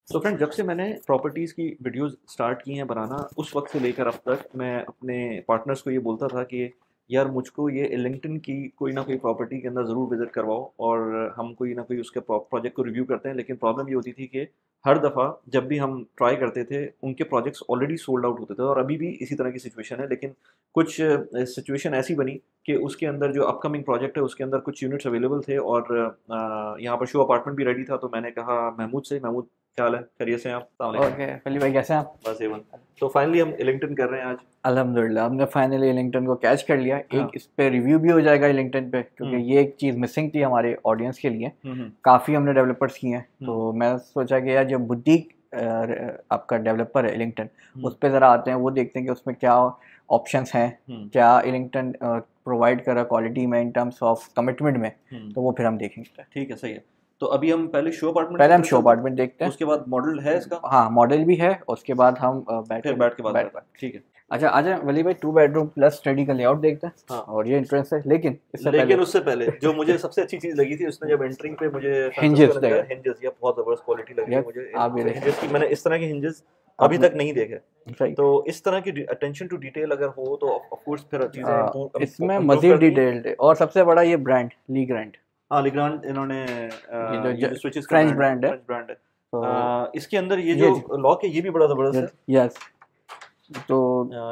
तो फ्रेंड, जब से मैंने प्रॉपर्टीज़ की वीडियोस स्टार्ट की हैं बनाना, उस वक्त से लेकर अब तक मैं अपने पार्टनर्स को ये बोलता था कि यार मुझको ये एलिंगटन की कोई ना कोई प्रॉपर्टी के अंदर ज़रूर विज़िट करवाओ और हम कोई ना कोई उसके प्रोजेक्ट को रिव्यू करते हैं। लेकिन प्रॉब्लम ये होती थी कि हर दफ़ा जब भी हम ट्राई करते थे, उनके प्रोजेक्ट्स ऑलरेडी सोल्ड आउट होते थे और अभी भी इसी तरह की सिचुएशन है। लेकिन कुछ सिचुएशन ऐसी बनी कि उसके अंदर जो अपकमिंग प्रोजेक्ट है उसके अंदर कुछ यूनिट्स अवेलेबल थे और यहाँ पर शो अपार्टमेंट भी रेडी था। तो मैंने कहा महमूद से, महमूद क्या हाल है, खैरियत से हैं आप? अस्सलाम वालेकुम। ओके फली भाई, कैसे हैं आप? बस एवन। तो फाइनली हम एलिंगटन कर रहे हैं आज। अल्हम्दुलिल्लाह, हमने फाइनली एलिंगटन को कैच कर लिया। हाँ। एक इस पे रिव्यू भी हो जाएगा एलिंगटन पे, क्योंकि ये एक चीज़ मिसिंग थी हमारे ऑडियंस के लिए। काफ़ी हमने डेवलपर्स किए हैं, तो मैं सोचा कि यार जो बुटीक आपका डेवलपर है एलिंगटन, उस पर ज़रा आते हैं, वो देखते हैं कि उसमें क्या ऑप्शंस हैं, क्या एलिंगटन प्रोवाइड कर रहा क्वालिटी में, इन टर्म्स ऑफ कमिटमेंट में। तो वो फिर हम देखेंगे। ठीक है, सही है। तो अभी हम पहले शो अपार्टमेंट पहले हम शो अपार्टमेंट देखते हैं, उसके बाद मॉडल है इसका। हाँ मॉडल भी है, उसके बाद हम फिर बैठ के बात करते हैं। ठीक है। अच्छा आजा वली भाई, 2 बेडरूम प्लस स्टडी का लेआउट देखते हैं। हाँ। और ये एंट्रेंस है, लेकिन उससे पहले जो मुझे सबसे अच्छी चीज लगी थी, उसने जब एंट्रिंग पे मुझे हिंजेस लगे। हिंजेस, ये बहुत जबरदस्त क्वालिटी लगी है मुझे। आप ये देखें, हिंजेस की मैंने इस तरह के हिंजेस अभी तक नहीं देखे। सही। तो इस तरह की अटेंशन टू डिटेल अगर हो तो ऑफ कोर्स फिर चीजें इसमें मजीद डिटेल्ड है, और सबसे बड़ा ये ब्रांड लीग्रैंड। हाँ, लीग्रांड इन्होंने ये जो स्विचेस फ्रेंच ब्रांड है, फ्रेंच ब्रांड है। तो इसके अंदर ये जो लॉक है ये भी बड़ा जबरदस्त है। यस, तो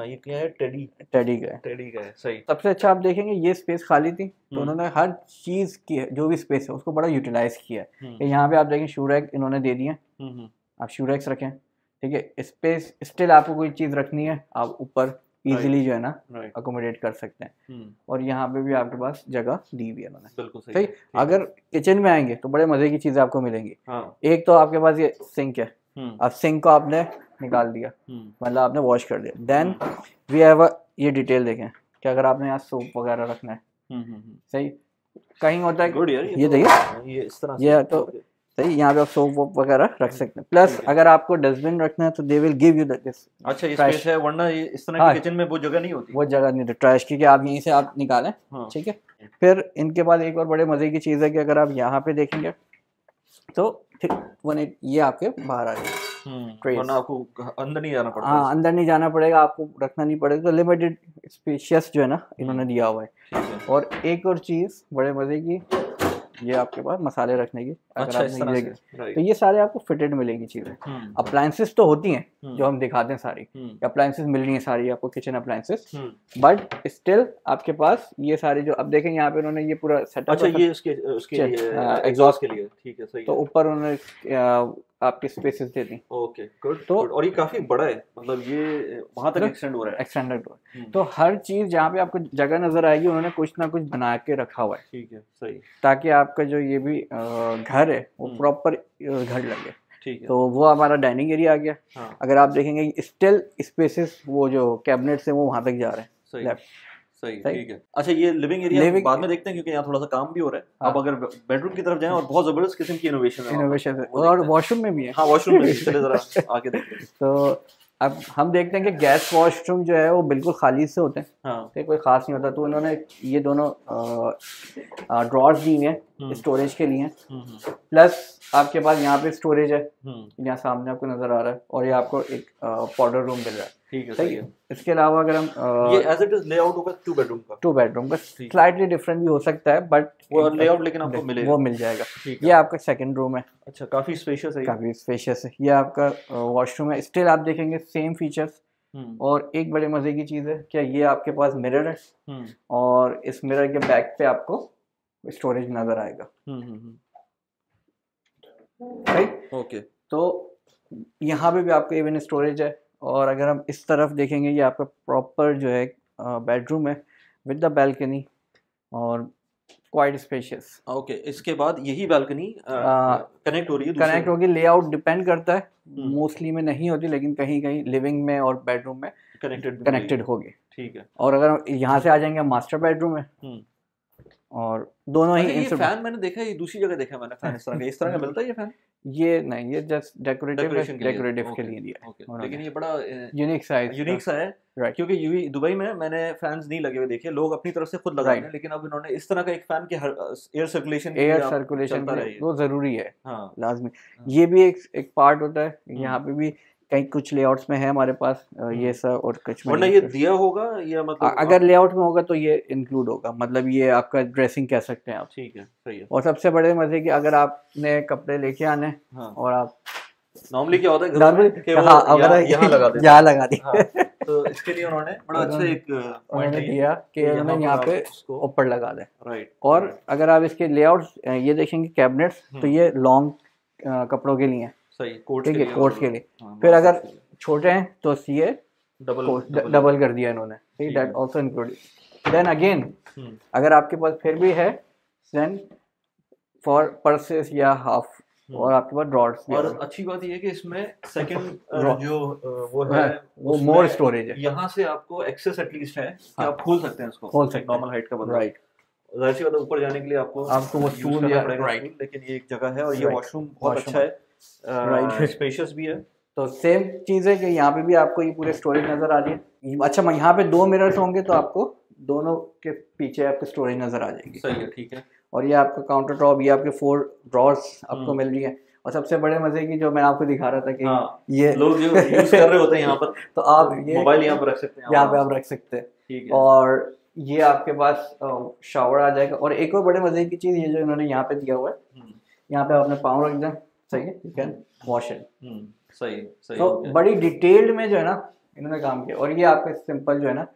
ये क्या है? टेडी टेडी का है। सही। सबसे अच्छा आप देखेंगे ये स्पेस खाली थी, तो उन्होंने हर चीज़ की जो भी स्पेस है उसको बड़ा यूटिलाइज किया है। यहाँ पे आप देखें शू रैक इन्होंने दे दिए, आप शू रैक्स रखें, ठीक है। स्पेस स्टिल आपको कोई चीज़ रखनी है, आप ऊपर इजीली जो है ना अकोमोडेट कर सकते हैं। और यहाँ पे भी आपके पास जगह दी हुई है उन्होंने, बिल्कुल सही। अगर किचन में आएंगे तो बड़े मज़े की चीज़ें आपको मिलेंगी। एक तो आपके पास ये सिंक है, अब सिंक को आपने निकाल दिया, मतलब आपने वॉश कर दिया। देन वी हैव ये डिटेल देखें कि अगर आपने यहाँ सोप वगैरह रखना है, सही, कहीं होता है ये देखिए, ये इस तरह ये तो सही, यहाँ पे आप सोप वोप वगैरह रख सकते हैं। प्लस अगर आपको डस्टबिन रखना है तो they will give you this. अच्छा, ये स्पेस है, वरना ये इस तरह की किचन में वो जगह नहीं होती। वो जगह नहीं होती ट्रैश की, कि आप यहीं से आप निकालें, ठीक है। फिर इनके बाद एक और बड़े मजे की चीज़ है कि अगर आप यहाँ पे देखेंगे तो ठीक ये आपके बाहर आ जाएगा, वरना आपको अंदर नहीं जाना पड़ता। हाँ, अंदर नहीं जाना पड़ेगा, आपको रखना नहीं पड़ेगा। तो लिमिटेड स्पेशियस जो है ना इन्होंने दिया हुआ है। और एक और चीज़ बड़े मजे की, ये आपके पास मसाले रखने की, अगर अच्छा, आप नहीं तो ये सारे आपको फिटेड मिलेंगी चीज़ें। अप्लायंसेस तो होती हैं जो हम दिखाते हैं सारी, अप्लायंसेस मिल रही हैं सारी आपको, किचन अप्लायंसेस, बट स्टिल आपके पास ये सारे जो अब देखें यहाँ पे उन्होंने ये पूरा सेटअप। अच्छा, ये उसके एग्जॉस्ट के लिए, ठीक है, सही। तो ऊपर उन्होंने आपके स्पेसेस दे दी। Okay, good. तो और ये काफी बड़ा है, मतलब ये वहां तक एक्सटेंड हो रहा है। तो हर चीज जहाँ पे आपको जगह नजर आएगी उन्होंने कुछ ना कुछ बना के रखा हुआ है, ठीक है, सही, ताकि आपका जो ये भी घर है वो प्रॉपर घर लगे। ठीक है। तो वो हमारा डाइनिंग एरिया आ गया। अगर आप देखेंगे स्टिल स्पेसेस वो जो कैबिनेट्स हैं वो वहां तक जा रहे हैं, लेफ्ट सही, ठीक है। अच्छा, ये लिविंग एरिया बाद में देखते हैं, क्योंकि यहाँ थोड़ा सा काम भी हो रहा है। अब अगर बेडरूम की तरफ जाएं, और बहुत जबरदस्त किस्म की इनोवेशन है, और वॉशरूम में भी है। हाँ, वॉशरूम में चले जरा आगे देखते हैं। तो अब हम देखते हैं कि गैस वॉशरूम जो है वो बिल्कुल खाली से होते हैं, हाँ, कोई खास नहीं होता। तो उन्होंने ये दोनों ड्रॉर्स दी हैं स्टोरेज के लिए, प्लस आपके पास यहाँ पे स्टोरेज है, यहाँ सामने आपको नजर आ रहा है, और ये आपको एक पाउडर रूम मिल रहा है, ठीक है, सही है। इसके अलावा अगर हम ये एज इट इज लेआउट होगा 2 बेडरूम का स्लाइटली डिफरेंट भी हो सकता है, बट वो लेआउट लेकिन आपको मिलेगा, वो मिल जाएगा। ये आपका सेकंड रूम है। अच्छा, काफी स्पेशियस है, काफी स्पेशियस है। ये आपका वॉशरूम है, स्टिल आप देखेंगे सेम फीचर्स। और एक बड़े मजे की चीज है क्या, ये आपके पास मिरर है, और इस मिरर के बैक पे आपको स्टोरेज नजर आएगा, राइट। ओके, तो यहाँ पे भी आपको इवन स्टोरेज है। और अगर हम इस तरफ देखेंगे, ये आपका प्रॉपर जो है बेडरूम है विद द बैल्कनी, और क्वाइट स्पेशियस। ओके, इसके बाद यही बालकनी कनेक्ट हो रही है, कनेक्ट होगी। लेआउट डिपेंड करता है, मोस्टली में नहीं होती, लेकिन कहीं कहीं लिविंग में और बेडरूम में कनेक्टेड होगी, ठीक है। और अगर यहाँ से आ जाएंगे मास्टर बेडरूम है, और दोनों ही ये फैन मैंने देखा है, ये दूसरी जगह देखा है मैंने फैन इस तरह का मिलता है ये फैन? ये नहीं, ये जस्ट डेकोरेटिव डेकोरेटिव के लिए दिया है। लेकिन ये बड़ा यूनिक सा है, क्योंकि यूवी दुबई में मैंने फैंस नहीं लगे हुए देखे, लोग अपनी तरफ से खुद लगाते हैं, लेकिन अब इन्होंने इस तरह का एक फैन के एयर सर्कुलेशन वो जरूरी है, हाँ लाजमी। ये भी एक पार्ट होता है, यहाँ पे भी कहीं कुछ लेआउट्स में है हमारे पास ये सब, और कुछ में वरना ये दिया होगा या मतलब अगर लेआउट में होगा तो ये इंक्लूड होगा, मतलब ये आपका ड्रेसिंग कह सकते हैं आप। ठीक है, सही है। और सबसे बड़े मजे की, अगर आपने कपड़े लेके आने और आप नॉर्मली क्या होता है यहाँ लगा दी, तो इसके लिए उन्होंने बड़ा अच्छा एक पॉइंट दिया कि उन्होंने यहाँ पे ऊपर लगा दे। राइट। और अगर आप इसके लेआउट ये देखेंगे कैबिनेट्स, तो ये लॉन्ग कपड़ों के लिए है, सही, ठीक है, कोट्स के लिए। फिर अगर छोटे हैं तो ये डबल कर दिया इन्होंने, ठीक, that also included. Then again अगर आपके पास फिर भी है देन फॉर पर्सेस या हाफ, और आपके पास ड्रॉर्स भी। और अच्छी बात ये है कि इसमें सेकंड जो वो है वो मोर स्टोरेज है, यहाँ से आपको एक्सेस एटलीस्ट है कि आप खोल सकते हैं इसको, खोल सकते हैं नॉर्मल हाइट का बंदा। राइट। जाहिर सी बात है ऊपर जाने के लिए आपको वो स्टूल या राइट, लेकिन ये एक जगह है और ये वॉशरूम बहुत अच्छा है, राइट, स्पेशियस भी है। तो सेम चीज़ है कि यहाँ पे भी आपको ये पूरे स्टोरेज नजर आ रही है। अच्छा, यहाँ पे 2 मिरर्स होंगे तो आपको दोनों के पीछे आपको स्टोरेज नजर आ जाएगी। सही है, ठीक है। और ये आपका काउंटर टॉप, ये आपके 4 ड्रॉर्स आपको मिल रही है। और सबसे बड़े मजे की जो मैं आपको दिखा रहा था कि ये लोग जो यूज कर रहे होते हैं यहाँ पर तो आप ये मोबाइल यहाँ पर रख सकते हैं, यहाँ पे आप रख सकते हैं, ठीक है। और ये आपके पास शावर आ जाएगा। और एक और बड़े मजे की चीज़ ये जो इन्होंने यहाँ पे दिया हुआ है, यहाँ पे आपने पाँव रख दें, सही है, यू कैन वॉश इट, सही। तो बड़ी डिटेल्ड में जो है ना इन्होंने काम किया। और ये आपके सिंपल जो है ना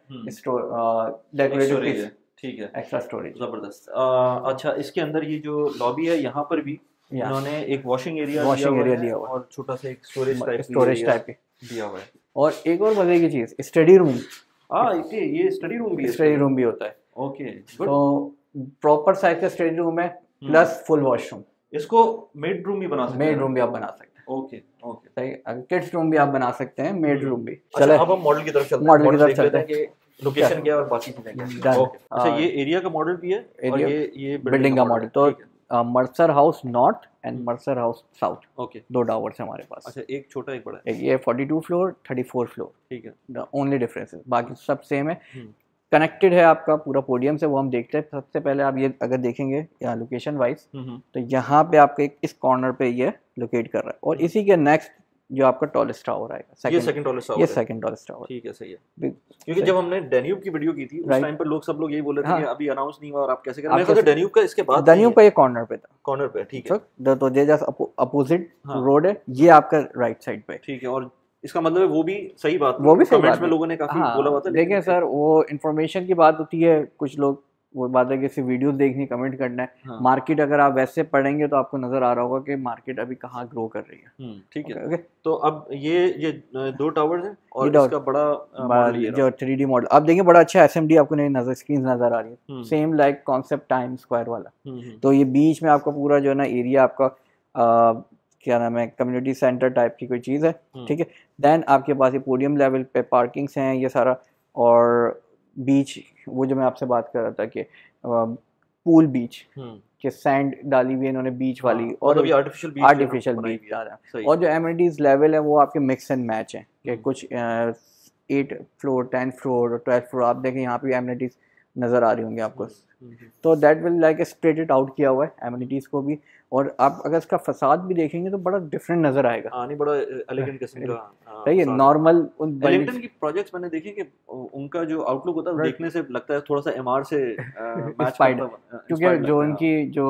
डेकोरेटिव पीस, ठीक है, एक्स्ट्रा स्टोरेज, जबरदस्त। अच्छा, इसके अंदर ये जो लॉबी है यहाँ पर भी इन्होंने एक वॉशिंग एरिया दिया हुआ है और छोटा सा एक स्टोरेज टाइप दिया हुआ है। और एक और मजे की चीज, स्टडी रूम। ये स्टडी रूम भी होता है। ओके, तो प्रॉपर साइज का स्टडी रूम है प्लस फुल वॉशरूम। इसको मेड रूम भी बना सकते हैं, मेड रूम भी आप बना सकते हैं। ओके, सही। किड्स रूम भी आप बना सकते हैं, मेड रूम भी। चलो अब हम मॉडल की तरफ चलते हैं कि लोकेशन क्या है और बाकी चीजें क्या है। अच्छा, ये एरिया का मॉडल भी है और ये बिल्डिंग का मॉडल। तो Mercer house north and Mercer house south, okay, 2 towers है हमारे पास। अच्छा, एक छोटा एक बड़ा है। ये 42 फ्लोर 34 फ्लोर, ठीक है। द ओनली डिफरेंस है, बाकी सब सेम है। कनेक्टेड है आपका पूरा पोडियम से, वो हम देखते हैं। सबसे पहले आप ये अगर देखेंगे यहाँ लोकेशन वाइज, तो यहाँ पे आपके इस कॉर्नर पे ये लोकेट कर रहा है। और इसी के नेक्स्ट जो आपका टॉलेस्ट टावर आएगा, ये सेकंड टॉलेस्ट टावर, ठीक है, सही है। क्योंकि जब हमने डेन्यूब की वीडियो की थी उस टाइम पर सब लोग यही बोल रहे थे कि अभी अनाउंस नहीं हुआ और आप कैसे कर रहे हैं। डेन्यूब का इसके बाद डेन्यूब का ये कॉर्नर पे था, कॉर्नर पे, ठीक है। तो ये जस्ट अपोजिट रोड है, ये आपका राइट साइड पे, ठीक है। और इसका मतलब है वो भी सही बात, वो भी सही बात में लोगों ने काफी बोला हुआ था। देखिए सर, वो इन्फॉर्मेशन की बात होती है, कुछ लोग वो बात है कि सिर्फ वीडियोस देखनी, कमेंट करना है। मार्केट अगर आप वैसे पढ़ेंगे तो आपको नजर आ रहा होगा कि मार्केट अभी कहाँ ग्रो कर रही है, ठीक है। तो अब ये 2 टावर्स हैं और इसका बड़ा जो 3D मॉडल आप देखेंगे, बड़ा अच्छा SMD आपको नजर स्क्रीन नजर आ रही है, same like concept time square वाला। तो ये बीच में आपका पूरा जो है ना एरिया आपका क्या नाम है, कम्युनिटी सेंटर टाइप की कोई चीज़ है, ठीक है। देन आपके पास ये पोडियम लेवल पे पार्किंग्स हैं, ये सारा। और बीच, वो जो मैं आपसे बात कर रहा था कि पूल बीच के सैंड डाली हुई है इन्होंने बीच वाली, और आर्टिफिशियल बीच डाला। और जो एमिनिटीज लेवल है वो आपके मिक्स एंड मैच है कि कुछ 8 फ्लोर 10 फ्लोर और 12 फ्लोर आप देखें यहाँ पे एमिनिटीज नज़र आ रही होंगी आपको। तो that will like spread it out किया हुआ है एमिनिटीज़ को भी। और आप अगर इसका फसाद भी देखेंगे तो बड़ा डिफरेंट नजर आएगा, नहीं, बड़ा एलिगेंट किस्म का, सही है। नॉर्मल एलिगेंट की प्रोजेक्ट्स मैंने देखे कि उनका जो आउटलुक होता है देखने से लगता है थोड़ा सा एमआर से मैच करता है, क्योंकि जो उनकी जो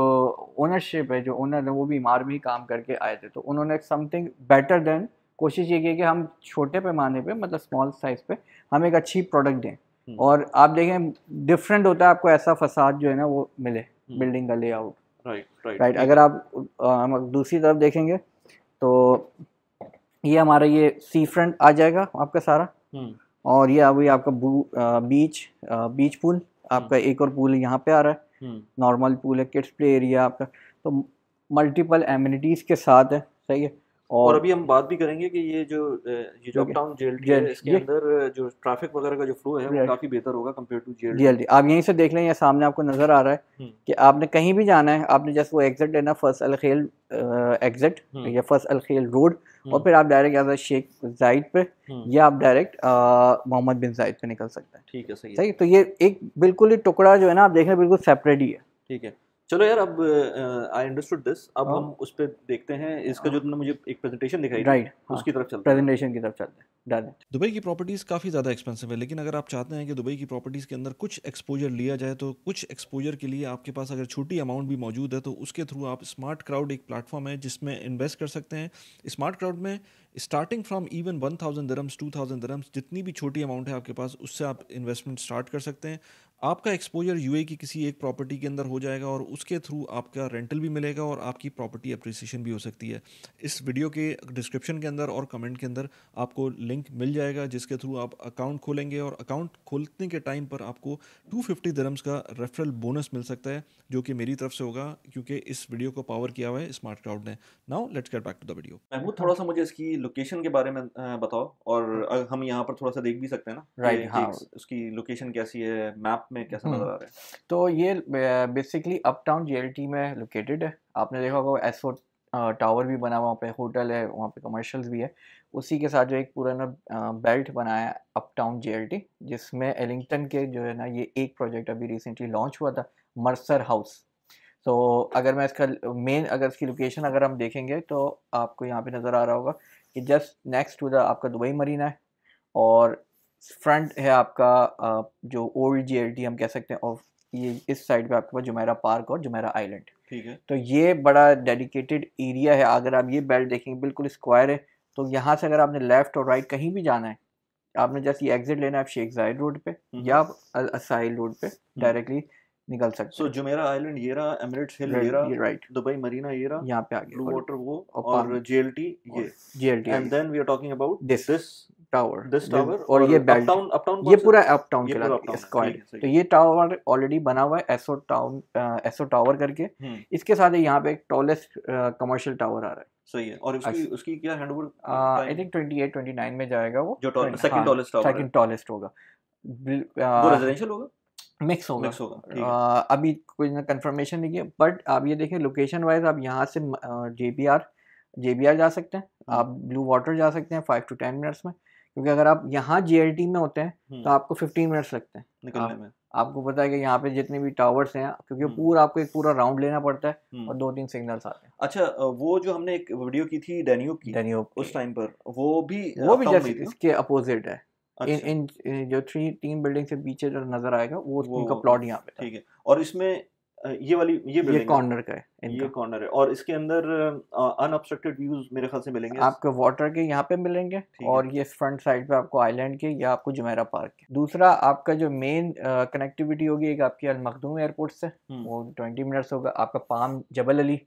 ओनरशिप है, जो ओनर है वो भी एमआर में ही काम करके आए थे। तो उन्होंने समथिंग बेटर देन कोशिश ये की कि हम छोटे पैमाने पे, मतलब स्मॉल साइज पे हम एक अच्छी प्रोडक्ट दें। और आप देखें डिफरेंट होता है, आपको ऐसा फसाद जो है ना वो मिले बिल्डिंग का लेआउट, राइट। अगर आप हम दूसरी तरफ देखेंगे तो ये हमारा ये सी फ्रंट आ जाएगा आपका सारा। और ये अभी आपका बीच पूल आपका, एक और पूल यहाँ पे आ रहा है, नॉर्मल पूल है, किड्स प्ले एरिया आपका। तो मल्टीपल एमिनिटीज़ के साथ है, सही है। और अभी हम बात भी करेंगे कि ये जो अपटाउन जेएलटी है, इसके अंदर जो ट्रैफिक वगैरह का जो फ्लो है वो काफी बेहतर होगा कंपेयर टू जेएलटी। आप यहीं से देख लें, ये सामने आपको नजर आ रहा है कि आपने कहीं भी जाना है, आपने जैसे वो एग्जिट लेना, फर्स्ट अलखेल एग्जिट या फर्स्ट अलखेल रोड, और फिर आप डायरेक्ट या शेख जायद पे या आप डायरेक्ट मोहम्मद बिन जायद पे निकल सकते हैं। ठीक है, सही है। तो ये एक बिल्कुल ही टुकड़ा जो है ना, आप देख रहे हैं बिल्कुल सेपरेट ही है। ठीक है, चलो यार, अब आई अंडरस्टूड दिस। अब हम उस पर देखते हैं, इसका जो तुमने मुझे एक प्रेजेंटेशन दिखाई थी, उसकी तरफ चलते हैं, प्रेजेंटेशन की तरफ चलते हैं। दुबई की प्रॉपर्टीज़ काफ़ी ज़्यादा एक्सपेंसिव है, लेकिन अगर आप चाहते हैं कि दुबई की प्रॉपर्टीज़ के अंदर कुछ एक्सपोजर लिया जाए, तो कुछ एक्सपोजर के लिए आपके पास अगर छोटी अमाउंट भी मौजूद है तो उसके थ्रू आप स्मार्ट क्राउड एक प्लेटफॉर्म है जिसमें इन्वेस्ट कर सकते हैं। स्मार्ट क्राउड में starting from even 1000 dirhams 2000 dirhams, जितनी भी छोटी अमाउंट है आपके पास, उससे आप इन्वेस्टमेंट स्टार्ट कर सकते हैं। आपका एक्सपोजर यूए की किसी एक प्रॉपर्टी के अंदर हो जाएगा और उसके थ्रू आपका रेंटल भी मिलेगा और आपकी प्रॉपर्टी अप्रिसिएशन भी हो सकती है। इस वीडियो के डिस्क्रिप्शन के अंदर और कमेंट के अंदर आपको लिंक मिल जाएगा जिसके थ्रू आप अकाउंट खोलेंगे, और अकाउंट खोलने के टाइम पर आपको 250 दिरहम्स का रेफरल बोनस मिल सकता है, जो कि मेरी तरफ से होगा क्योंकि इस वीडियो को पावर किया हुआ है स्मार्ट क्राउड ने। Now let's get back to the video. Mahmood, थोड़ा सा मुझे इसकी लोकेशन के बारे में बताओ, और हम यहाँ पर थोड़ा सा देख भी सकते हैं ना, राइट। हाँ, उसकी लोकेशन कैसी है, मैप में कैसा नजर आ रहा है। तो ये बेसिकली अपटाउन जेएलटी में लोकेटेड है। आपने देखा होगा एसओ टावर भी बना, वहाँ पे होटल है, वहाँ पे कमर्शियल्स भी है। उसी के साथ जो एक पूरा ना बेल्ट बनाया है अपटाउन जेएलटी, जिसमें एलिंगटन के जो है ना, ये एक प्रोजेक्ट अभी रिसेंटली लॉन्च हुआ था, मर्सर हाउस। तो अगर मैं इसका मेन, अगर इसकी लोकेशन अगर हम देखेंगे तो आपको यहाँ पे नज़र आ रहा होगा कि जस्ट नेक्स्ट टू द आपका दुबई मरीना है, और फ्रंट है आपका जो ओल्ड जेएलटी हम कह सकते हैं, और ये इस साइड पे आपके पास जुमेरा पार्क और जुमेरा आइलैंड। ठीक है, तो ये बड़ा डेडिकेटेड एरिया है। अगर आप ये बेल्ट देखेंगे बिल्कुल स्क्वायर है, तो यहाँ से अगर आपने लेफ्ट और राइट कहीं भी जाना है, आपने जैसे ये एग्जिट लेना है आप शेख जायद रोड पे या आप अल असाइल रोड पे डायरेक्टली निकल सकते हैं। सो जुमेरा आइलैंड ये रहा, एमिरेट्स हिल ये रहा, राइट, दुबई मरीना ये रहा, यहाँ पे आगे ब्लू वाटर वो, और जेएलटी ये, JLT, and then we are talking about this tower, और ये बेल्ट, अपटाउन ये पूरा अपटाउन के लिए स्क्वायर। तो ये टावर ऑलरेडी बना हुआ है एसओ टावर करके। इसके साथ यहाँ पे एक टॉलेस्ट कमर्शियल टावर आ रहा है। सही है, और उसकी क्या हैंडओवर, आई थिंक 28-29 में जाएगा वो, जो second tallest tower, second tallest होगा। वो रेजिडेंशियल होगा, मिक्स होगा। अभी कोई ना कंफर्मेशन नहीं है, बट आप ये देखें लोकेशन वाइज, आप यहाँ से जेबीआर जा सकते हैं, आप ब्लू वाटर जा सकते हैं 5 to 10 मिनट्स में, क्योंकि अगर आप यहाँ जेएलटी में होते हैं तो आपको 15 मिनट्स लगते हैं निकलने में। आपको पता है कि यहाँ पे जितने भी टावर्स हैं, क्योंकि पूरा आपको एक पूरा राउंड लेना पड़ता है और 2-3 सिग्नल्स आते हैं। अच्छा, वो जो हमने एक वीडियो की थी डेन्यूब की, उस टाइम पर वो भी जैसे इसके अपोजिट है। अच्छा। इन जो 3 बिल्डिंग से पीछे जो नजर आएगा वो उनका प्लॉट यहाँ पे। ठीक है, और इसमें ये बिल्डिंग कॉर्नर का है, ये कॉर्नर है, और इसके अंदर अनऑब्स्ट्रक्टेड व्यूज मेरे ख्याल से मिलेंगे आपको, वाटर के यहाँ पे मिलेंगे, और ये फ्रंट साइड पे आपको आइलैंड के या आपको जुमेरा पार्क के। दूसरा आपका जो मेन कनेक्टिविटी होगी एक आपकी अल मखदूम एयरपोर्ट से, वो 20 मिनट्स होगा। आपका पाम जबल अली,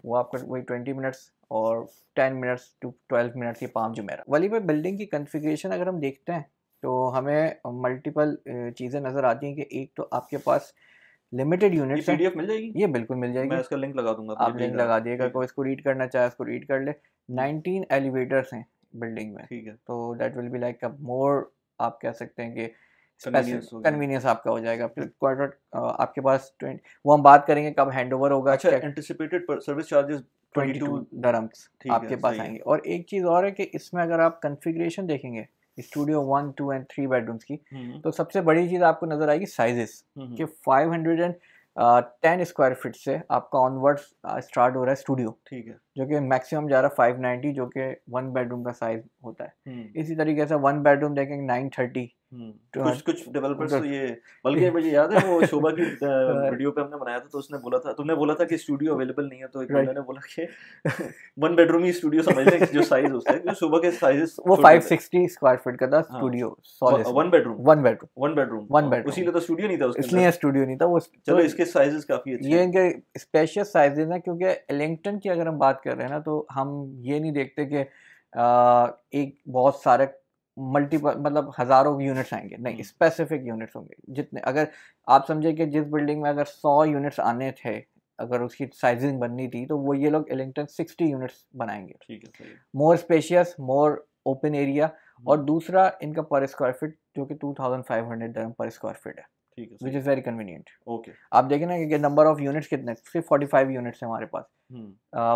वो आपका वही 20 मिनट्स, और 10 मिनट्स to 12 मिनट्स ये पाम जुमेरा वाली पे। बिल्डिंग की कन्फिगरेशन अगर हम देखते हैं तो हमें मल्टीपल चीज़ें नज़र आती हैं कि एक तो आपके पास लिमिटेड यूनिट्स हैं। पीडीएफ मिल जाएगी, ये बिल्कुल मिल जाएगी, मैं इसका लिंक लगा दूंगा, आप लिंक लगा दिएगा, कोई इसको रीड करना चाहे इसको रीड कर ले। 19 एलिवेटर्स हैं बिल्डिंग में, ठीक है, तो that will be like a more, आप कह सकते हैं कि कन्वीनियंस आपका हो जाएगा। फिर क्वार्टर आपके पास 20, वो हम बात करेंगे कब हैंडओवर होगा। अच्छा, एंटिसिपेटेड सर्विस चार्जेस 22 दिरहम्स आपके पास आएंगे। और एक चीज़ और है कि इसमें अगर आप कन्फिगरेशन देखेंगे स्टूडियो 1, 2 and 3 बेडरूम्स की, तो सबसे बड़ी चीज़ आपको नजर आएगी साइजेस कि 510 स्क्वायर फीट से आपका ऑनवर्ड्स स्टार्ट हो रहा है स्टूडियो, ठीक है, जो कि मैक्सिमम जा रहा है 590, जो कि 1 बेडरूम का साइज होता है। इसी तरीके से 1 बेडरूम देखेंगे 930। कुछ डेवलपर्स तो ये, बल्कि मुझे याद है वो शोभा की वीडियो पे हमने बनाया था, तो उसने बोला था, तुमने बोला था कि स्टूडियो अवेलेबल नहीं है, तो एक बंदे ने बोला कि 1 बेडरूम ही स्टूडियो समझ लें जो साइज होता है, शोभा के साइजेस वो 560 स्क्वायर फीट का था स्टूडियो, सॉलिड 1 बेडरूम, उसी लिए तो स्टूडियो नहीं था उसके, इसलिए स्टूडियो नहीं था वो। चलो, इसके साइजेस काफी अच्छे ये इनके स्पेशियस साइजेस हैं, क्योंकि एलिंगटन की अगर हम बात कर रहे हैं ना, तो हम ये नहीं देखते कि एक बहुत सारे मल्टीपल, मतलब हज़ारों यूनिट्स आएंगे, नहीं, स्पेसिफिक यूनिट्स होंगे जितने। अगर आप समझे कि जिस बिल्डिंग में अगर 100 यूनिट्स आने थे अगर उसकी साइजिंग बननी थी तो वो ये लोग एलिंगटन 60 यूनिट्स बनाएंगे। ठीक है, सही है। मोर स्पेशियस, मोर ओपन एरिया, और दूसरा इनका पर स्क्वायर फीट जो कि 2500 dirham पर स्क्वायर फीट है, ठीक है, which is very convenient. Okay. आप देखें ना कि नंबर ऑफ यूनिट्स कितने, सिर्फ 45 यूनिट्स हैं हमारे पास।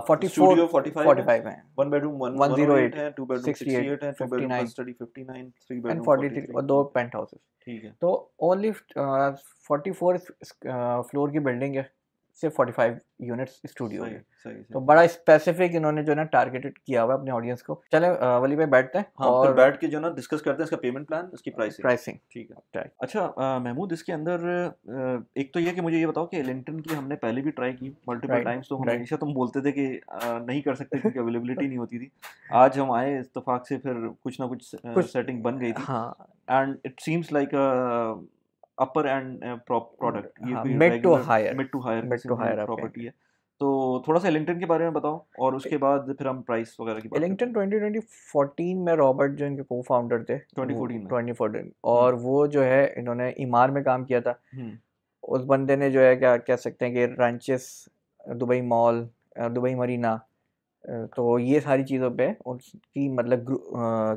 44 स्टूडियो 45 हैं, 1 बेडरूम 108 108 है, 2 बेडरूम 68 है, 2 बेडरूम 59 स्टडी 59, 3 एंड बेडरूम 43 और 2 43। Paint houses. ठीक है, तो ओनली 44 फ्लोर की बिल्डिंग है, सिर्फ 45 यूनिट्स स्टूडियो सही है। सही तो सही। बड़ा स्पेसिफिक इन्होंने जो है ना टारगेटेड किया हुआ है अपने ऑडियंस को। चले वली भाई बैठते हैं हाँ, फिर और बैठ के जो ना डिस्कस करते हैं इसका पेमेंट प्लान, इसकी प्राइसिंग। प्राइसिंग। ठीक है। Right. अच्छा महमूद, इसके अंदर एक तो ये कि मुझे ये बताओ कि एलिंगटन की हमने पहले भी ट्राई की मल्टीपल Right, टाइम्स, तो right. हमेशा तुम बोलते थे कि नहीं कर सकते क्योंकि अवेलेबिलिटी नहीं होती थी। आज हम आए इत्तेफाक से, फिर कुछ ना कुछ कुछ सेटिंग बन गई थी, हाँ and it seems like upper end product, ये हाँ, कोई mid to regular higher, mid to higher mid to higher आप प्रॉपर्टी है। तो थोड़ा सा एलिंगटन के बारे में बताओ, और उसके बाद फिर हम प्राइस वगैरह की बात करते एलिंगटन 2014 में रॉबर्ट जो इनके को फाउंडर थे, 2014 में। 2014, और वो जो है इन्होंने इमार में काम किया था। उस बंदे ने जो है क्या कह सकते हैं कि रंचेस, दुबई मॉल, दुबई मरीना, तो ये सारी चीज़ों पे उसकी मतलब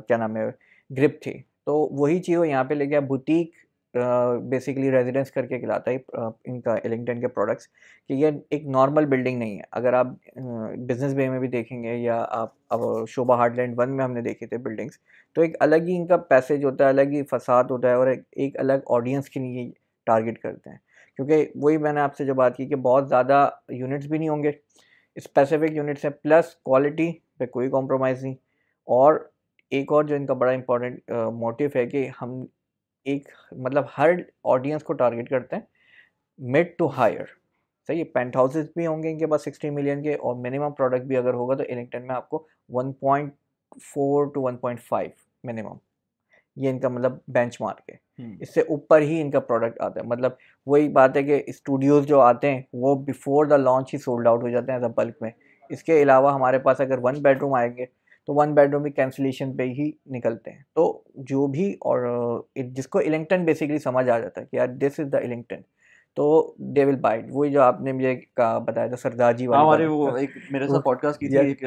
क्या नाम है ग्रिप थी। तो वही चीज़ वो यहाँ पे ले गया, बुटीक बेसिकली रेजिडेंस करके खिलाता है इनका एलिंगटन के प्रोडक्ट्स, कि ये एक नॉर्मल बिल्डिंग नहीं है। अगर आप बिजनेस बे में भी देखेंगे या आप अब शोभा हार्टलैंड 1 में हमने देखे थे बिल्डिंग्स, तो एक अलग ही इनका पैसेज होता है, अलग ही फसाद होता है, और एक अलग ऑडियंस के लिए टारगेट करते हैं। क्योंकि वही मैंने आपसे जो बात की कि बहुत ज़्यादा यूनिट्स भी नहीं होंगे, स्पेसिफिक यूनिट्स है, प्लस क्वालिटी पे कोई कॉम्प्रोमाइज़ नहीं। और एक और जो इनका बड़ा इंपॉर्टेंट मोटिव है कि हम एक मतलब हर ऑडियंस को टारगेट करते हैं, मिड टू हायर। सही है, पेंट हाउसेस भी होंगे इनके पास 60 मिलियन के, और मिनिमम प्रोडक्ट भी अगर होगा तो एलिंगटन में आपको 1.4 to 1.5 मिनिमम, ये इनका मतलब बेंचमार्क है। इससे ऊपर ही इनका प्रोडक्ट आता है। मतलब वही बात है कि स्टूडियोज़ जो आते हैं वो before the launch he sold out हो जाते हैं एज अ बल्क में। इसके अलावा हमारे पास अगर 1 बेडरूम आएंगे तो 1 बेडरूम भी कैंसिलेशन पे ही निकलते हैं। तो जो भी, और जिसको एलिंगटन बेसिकली समझ आ जाता है कि यार दिस इज़ द एलिंगटन, तो दे विल बाय इट। वही जो आपने मुझे बताया था सरदार जी वाली हमारे बात, वो एक मेरे साथ पॉडकास्ट की थी एक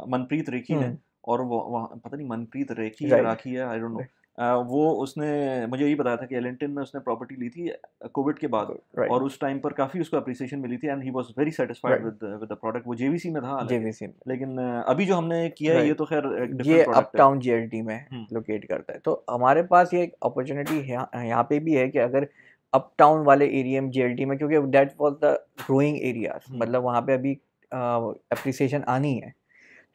मनप्रीत रेखी ने, और वो वहाँ पता नहीं मनप्रीत रेखी है राखी है, आई डोंट नो। वो उसने मुझे यही बताया था कि एलिंगटन में उसने प्रॉपर्टी ली थी कोविड के बाद, और उस टाइम पर काफ़ी उसको अप्रिसिएशन मिली थी, and he was very satisfied with the product. वो जेवीसी में था हालांकि, लेकिन अभी जो हमने किया है ये तो खैर एक डिफरेंट प्रोडक्ट है, अपटाउन जेएलटी में लोकेट करता है। तो हमारे पास ये एक अपॉर्चुनिटी यहाँ पे भी है कि अगर अपटाउन वाले एरिया में जेएलटी में, क्योंकि that was the growing area, मतलब वहाँ पे अभी अप्रिसिएशन आनी है,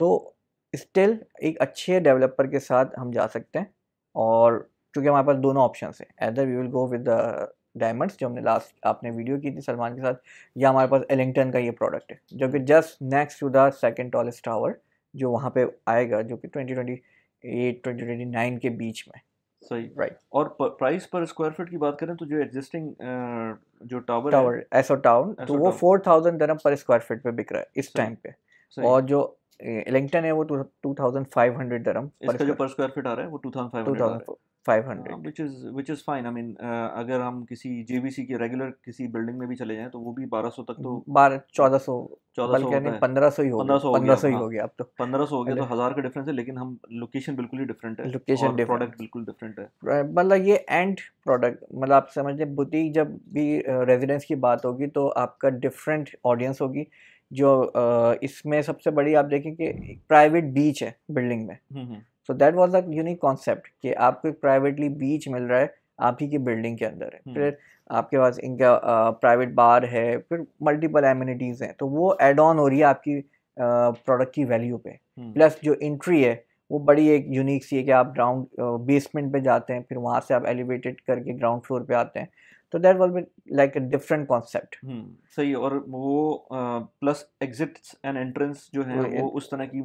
तो स्टिल एक अच्छे डेवलपर के साथ हम जा सकते हैं। और क्योंकि हमारे पास दोनों ऑप्शंस हैं, either we will go with the diamonds जो हमने लास्ट आपने वीडियो की थी सलमान के साथ, या हमारे पास एलिंगटन का ये प्रोडक्ट है जो कि just next to the second tallest tower जो वहाँ पे आएगा, जो कि 2028-2029 के बीच में। सही, राइट। और प्राइस पर स्क्वायर फीट की बात करें तो जो एग्जिस्टिंग जो टावर है एसो टाउन, तो वो 4000 dirham पर स्क्वायर फीट पे बिक रहा है इस टाइम पे, और जो एलिंगटन है वो 2500 dirham इसका जो पर स्क्वायर फीट आ रहा है वो 2500, which is fine। I mean, अगर हम किसी JVC की रेगुलर किसी बिल्डिंग में भी चले जाएं तो वो भी 1200 तक तो 1400 होता है, 1500 ही हो गया, 1500 ही हो गया अब तो, 1500 हो गया, तो 1000 का डिफरेंस है, लेकिन हम लोकेशन बिल्कुल ही डिफरेंट है, लोकेशन प्रोडक्ट बिल्कुल डिफरेंट है। मतलब ये एंड प्रोडक्ट, मतलब आप समझ लें बुटीक जब भी रेजिडेंस की बात होगी तो आपका डिफरेंट ऑडियंस होगी। जो इसमें सबसे बड़ी आप देखें कि प्राइवेट बीच है बिल्डिंग में, so that was a unique concept कि आपको एक प्राइवेटली बीच मिल रहा है आप ही की बिल्डिंग के अंदर है। फिर आपके पास इनका प्राइवेट बार है, फिर मल्टीपल एमिनिटीज़ हैं, तो वो एड ऑन हो रही है आपकी प्रोडक्ट की वैल्यू पे। प्लस जो एंट्री है वो बड़ी एक यूनिक सी है कि आप ग्राउंड बेसमेंट पे जाते हैं, फिर वहाँ से आप एलिवेटेड करके ग्राउंड फ्लोर पे आते हैं, तो that will be like a different concept. सही, और वो प्लस एग्जिट्स एंड एंट्रेंस जो है वो उस तरह की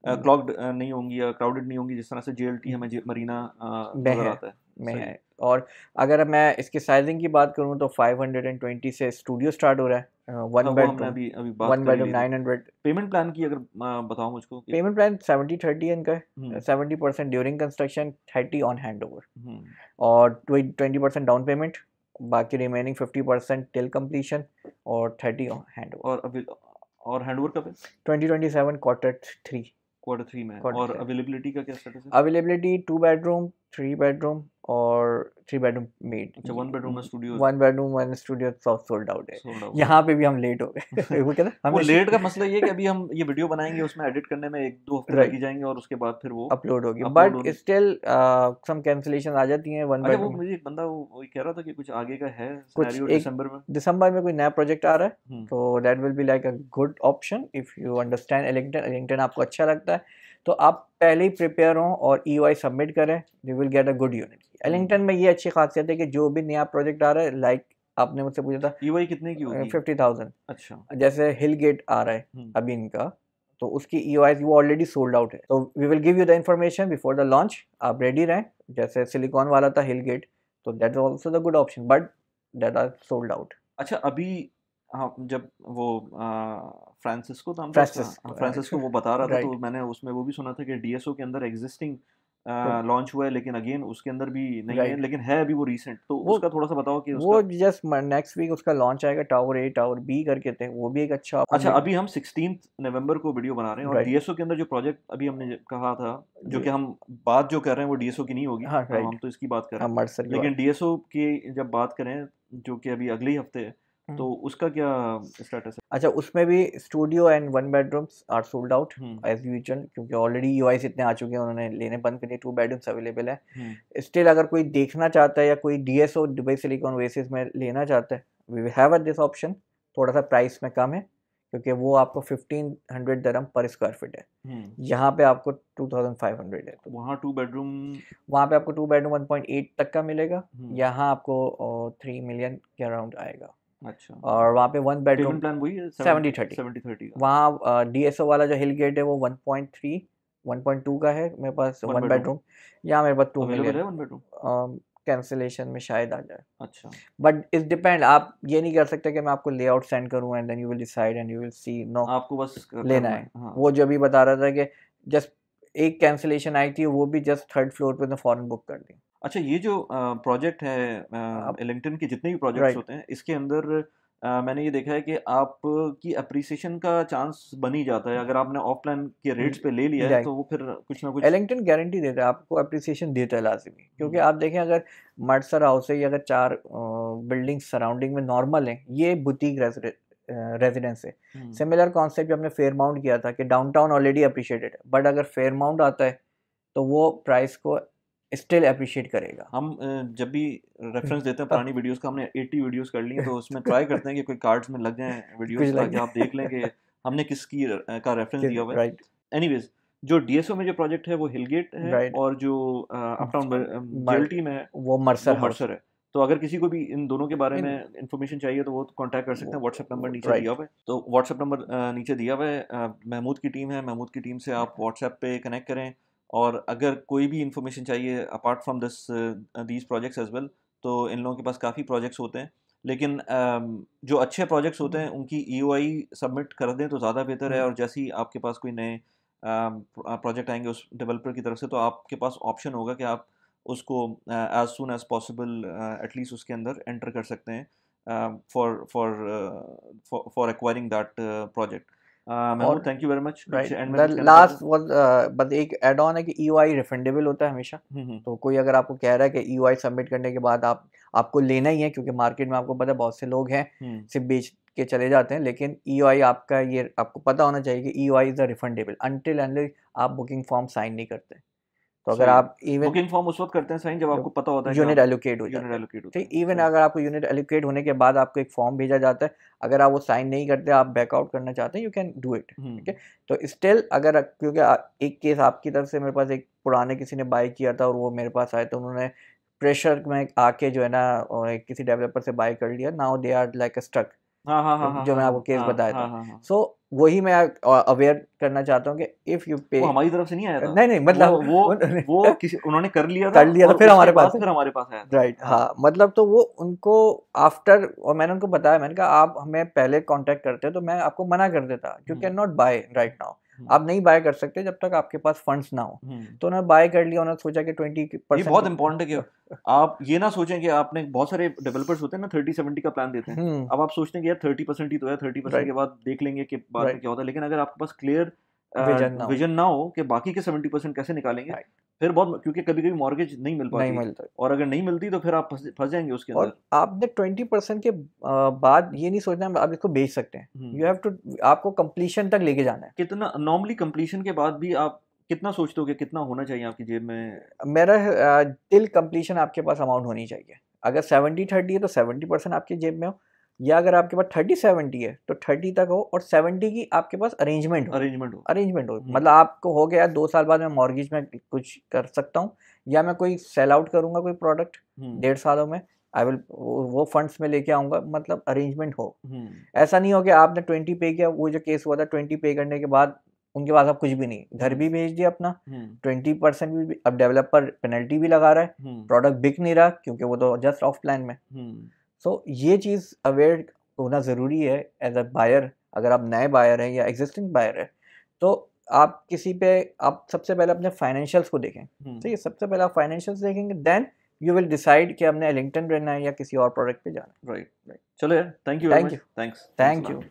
क्लॉग्ड नहीं होंगी या क्राउडेड नहीं होंगी जिस तरह से JLT हमें मरीना नजर आता है में है। और अगर मैं इसकी साइजिंग की बात करूं तो 520 से स्टूडियो स्टार्ट हो रहा है, 1 बेडरूम, अभी बात 1 बेडरूम 900। पेमेंट प्लान की अगर बताओ मुझको, पेमेंट प्लान 70-30 इनका है, 70% during construction, 30 on hand over, और 20% डाउन पेमेंट, बाकी रिमेनिंग 50% टिल कंप्लीशन और 30 हैंड और हैंडओवर कब है? 2027 क्वार्टर 3 में। और अवेलेबिलिटी का क्या स्टेटस है? अवेलेबिलिटी 2 बेडरूम 3 बेडरूम और 3 बेडरूम मेड। अच्छा, 1 बेडरूम स्टूडियो। 1 बेडरूम 1 स्टूडियो सब सोल्ड आउट है। यहाँ पे भी हम लेट हो गए। वो कहते वो लेट का मसला ये है कि अभी हम ये वीडियो बनाएंगे, उसमें एडिट करने में 1-2 हफ्ते लग जाएंगे और उसके बाद फिर वो अपलोड होगी, बट स्टिल सम कैंसिलेशन आ जाती हैं 1 अच्छा, बेडरूम। वो मुझे एक बंदा वो कह रहा था कि कुछ आगे का है सिनेरियो दिसंबर में कोई नया प्रोजेक्ट आ रहा है, तो that will be like a good option if you understand Ellington आपको अच्छा लगता है तो आप पहले ही प्रिपेयर हों और EOI सबमिट करें, you will get a good unit. Ellington में ये अच्छी खासियत है कि जो भी नया प्रोजेक्ट आ रहा है, लाइक आपने मुझसे पूछा था EOI कितने की होगी? 50,000। अच्छा, जैसे हिल गेट आ रहा है अभी इनका, तो उसकी EOI वो ऑलरेडी सोल्ड आउट है, तो we will give you the information before the launch, आप रेडी रहें। जैसे सिलिकॉन वाला था हिल गेट, तो that is also the good option, but that are sold out. अच्छा, अभी हाँ, जब वो फ्रांसिस्को वो बता रहा था तो मैंने उसमें वो भी सुना था कि DSO के अंदर एग्जिस्टिंग लॉन्च हुआ है, लेकिन अगेन उसके अंदर भी नहीं है, लेकिन है अभी वो रीसेंट, तो उसका थोड़ा सा बताओ कि वो जस्ट नेक्स्ट वीक उसका लॉन्च आएगा। टावर A टावर B करके थे, वो भी एक अच्छा। अच्छा, अभी हम 16 नवंबर को वीडियो बना रहे हैं और DSO के अंदर जो प्रोजेक्ट अभी हमने कहा था, जो कि हम बात जो कर रहे हैं वो DSO की नहीं होगी, हम तो इसकी बात कर रहे हैं, लेकिन DSO की जब बात करें जो कि अभी अगले हफ्ते है, तो उसका क्या स्टेटस है? अच्छा, उसमें भी studio and 1 bedrooms are sold out as usual, क्योंकि ऑलरेडी EOIs इतने आ चुके हैं, उन्होंने लेने बंद कर दिए। 2 बेडरूम्स अवेलेबल है। स्टिल अगर कोई देखना चाहता है या कोई DSO दुबई सिलिकॉन ओएसिस में लेना चाहता है, वी हैव दिस ऑप्शन। थोड़ा सा प्राइस में कम है क्योंकि वो आपको 1500 दिरहम पर स्क्वायर फीट है, यहाँ पे आपको 2500 है। तो वहाँ 2 बेडरूम, वहाँ पे आपको 2 बेडरूम 1.8 तक का मिलेगा, यहाँ आपको 3 मिलियन के अराउंड आएगा। अच्छा, और वहाँ पे 1 बेडरूम प्लान वही है 70-30। वहाँ DSO वाला जो हिल गेट है वो 1.3 1.2 का है मेरे पास 1 बेडरूम। यहाँ मेरे पास 2 मिलियन है 1 बेडरूम। कैंसिलेशन में शायद आ जाए। अच्छा, बट इस डिपेंड, आप ये नहीं कर सकते कि मैं आपको लेआउट सेंड करूँ and then you will decide and you will see. No, आपको बस लेना है। वो जो भी बता रहा था कि जस्ट एक कैंसिलेशन आई थी, वो भी जस्ट 3rd फ्लोर पे फॉरन बुक कर दी। अच्छा, ये जो प्रोजेक्ट है एलिंगटन के जितने भी प्रोजेक्ट्स होते हैं, इसके अंदर मैंने ये देखा है कि आपकी अप्रिसिएशन का चांस बन ही जाता है। अगर आपने ऑफ प्लान के रेट्स पे ले लिया है तो वो फिर कुछ ना कुछ एलिंगटन गारंटी देता है, आपको अप्रिसिएशन देता है लाजमी। क्योंकि आप देखें, अगर मर्सर हाउस है, अगर 4 बिल्डिंग सराउंडिंग में नॉर्मल हैं, ये बुटीक रेजिडेंस है। सिमिलर कॉन्सेप्ट जो हमने फेयरमाउंट किया था कि डाउनटाउन ऑलरेडी अप्रिशिएटेड है, बट अगर फेयरमाउंट आता है तो वो प्राइस को स्टिल अप्रिशिएट करेगा। हम जब भी रेफरेंस देते हैं पुरानी वीडियोस का, हमने 80 वीडियोस कर ली हैं, तो उसमें ट्राई करते हैं कि कोई कार्ड्स में लग जाएं वीडियोस, ताकि आप देख लें कि हमने किसकी का रेफरेंस दिया हुआ है। एनीवेज, जो DSO में जो प्रोजेक्ट है वो हिलगेट है, और जो अपटाउन JLT में है वो मर्सर है। तो अगर किसी को भी इन दोनों के बारे में इन्फॉर्मेशन चाहिए तो वो कांटेक्ट कर सकते हैं। व्हाट्सएप नंबर नीचे दिया हुआ है, तो व्हाट्सएप नंबर नीचे दिया हुआ है। महमूद की टीम है, महमूद की टीम से आप व्हाट्सएप पे कनेक्ट करें, और अगर कोई भी इन्फॉर्मेशन चाहिए apart from these projects as well, तो इन लोगों के पास काफ़ी प्रोजेक्ट्स होते हैं, लेकिन जो अच्छे प्रोजेक्ट्स होते हैं उनकी EOI सबमिट कर दें तो ज़्यादा बेहतर है। और जैसे ही आपके पास कोई नए प्रोजेक्ट आएंगे उस डेवलपर की तरफ से, तो आपके पास ऑप्शन होगा कि आप उसको as soon as possible at least उसके अंदर एंटर कर सकते हैं for acquiring that project. Mahmood, thank you very much. Last बस एक एड ऑन है कि EOI रिफंडेबल होता है हमेशा। तो कोई अगर आपको कह रहा है कि EOI सबमिट करने के बाद आपको लेना ही है, क्योंकि मार्केट में आपको पता है बहुत से लोग हैं सिर्फ बेच के चले जाते हैं, लेकिन EOI आपका, ये आपको पता होना चाहिए कि EOI is a refundable until unless आप बुकिंग फॉर्म साइन नहीं करते। तो अगर आप इवन बुकिंग फॉर्म उस वक्त करते हैं साइन जब आपको पता होता है यूनिट एलोकेट हो जाता है, ठीक। इवन अगर आपको यूनिट एलोकेट होने के बाद आपको एक फॉर्म भेजा जाता है, अगर आप वो साइन नहीं करते, आप बैकआउट करना चाहते हैं, यू कैन डू इट, ठीक है। तो स्टिल अगर, क्योंकि एक केस आपकी तरफ से मेरे पास एक पुराने किसी ने बाय किया था और वो मेरे पास आए, तो उन्होंने प्रेशर में आके जो है ना किसी डेवलपर से बाय कर लिया। Now they are like stuck, जो मैं आपको केस बताया था। सो वही मैं अवेयर करना चाहता हूँ कि इफ यू पे, वो हमारी तरफ से नहीं आया था, नहीं मतलब वो किसी उन्होंने कर लिया था फिर हमारे पास आया, राइट। हाँ, मतलब तो वो उनको आफ्टर, और मैंने उनको बताया, मैंने कहा आप हमें पहले कांटेक्ट करते तो मैं आपको मना कर देता, you can not buy right now, आप नहीं बाय कर सकते जब तक आपके पास फंड्स ना हो। तो उन्होंने बाय कर लिया, उन्होंने सोचा कि 20%। ये बहुत इंपॉर्टेंट है कि आप ये ना सोचें कि आपने, बहुत सारे डेवलपर्स होते हैं ना 30-70 का प्लान देते हैं, अब आप सोचते हैं कि यार 30% ही तो है, 30% के बाद देख लेंगे कि बाद में क्या होता है, लेकिन अगर आपके पास क्लियर विजन ना हो कि बाकी के 70% कैसे निकालेंगे, फिर बहुत, क्योंकि कभी कभी मॉर्गेज नहीं मिल पाती, और अगर नहीं मिलती तो फिर आप फंस जाएंगे उसके अंदर। और आपने 20% के बाद ये नहीं सोचना आप इसको बेच सकते हैं, यू हैव टू, आपको कंप्लीशन तक लेके जाना है। कितना नॉर्मली कंप्लीशन के बाद भी आप कितना सोचते हो कि कितना होना चाहिए आपकी जेब में? मेरा टिल कंप्लीशन आपके पास अमाउंट होनी चाहिए। अगर 70-30 है तो 70% आपकी जेब में हो, या अगर आपके पास 30-70 है तो 30 तक हो, और 70 की आपके पास अरेंजमेंट हो। मतलब आपको हो गया 2 साल बाद मैं मॉर्गेज में कुछ कर सकता हूँ, या मैं कोई सेल आउट करूंगा कोई प्रोडक्ट 1.5 सालों में, आई विल वो फंड्स में लेके आऊंगा, मतलब अरेंजमेंट हो। ऐसा नहीं हो कि आपने 20 पे किया, वो जो केस हुआ था 20 पे करने के बाद उनके पास अब कुछ भी नहीं, घर भी भेज दिया अपना, 20% भी, अब डेवलपर पेनल्टी भी लगा रहा है, प्रोडक्ट बिक नहीं रहा क्योंकि वो तो जस्ट ऑफ प्लान में। सो ये चीज़ अवेयर होना ज़रूरी है एज अ बायर। अगर आप नए बायर हैं या एग्जिस्टिंग बायर है तो आप किसी पे, आप सबसे पहले अपने फाइनेंशियल्स को देखें, ठीक है, सबसे पहले आप फाइनेंशियल्स देखेंगे, देन यू विल डिसाइड कि हमने एलिंगटन रहना है या किसी और प्रोडक्ट पे जाना है। राइट। चलो यार, thank you very much. Thanks. Thank you.